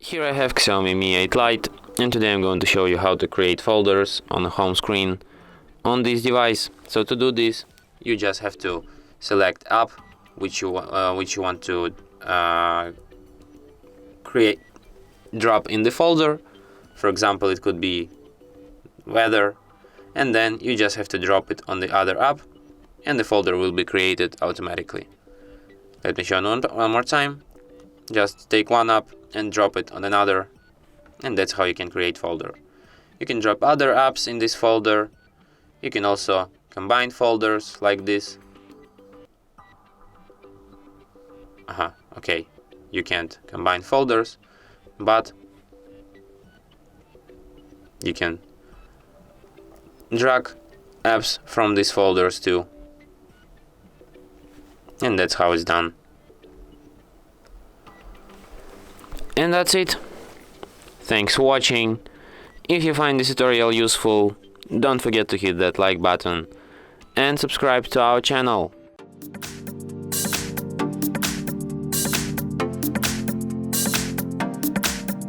Here I have XIAOMI Mi 8 Lite, and today I'm going to show you how to create folders on the home screen on this device. So to do this, you just have to select app which you want to drop in the folder. For example, it could be weather, and then you just have to drop it on the other app, and the folder will be created automatically. Let me show you one more time. Just take one app and drop it on another, and that's how you can create folder. You can drop other apps in this folder. You can also combine folders like this. Okay, you can't combine folders, but you can drag apps from these folders too, and that's how it's done. And that's it. Thanks for watching. If you find this tutorial useful, don't forget to hit that like button and subscribe to our channel.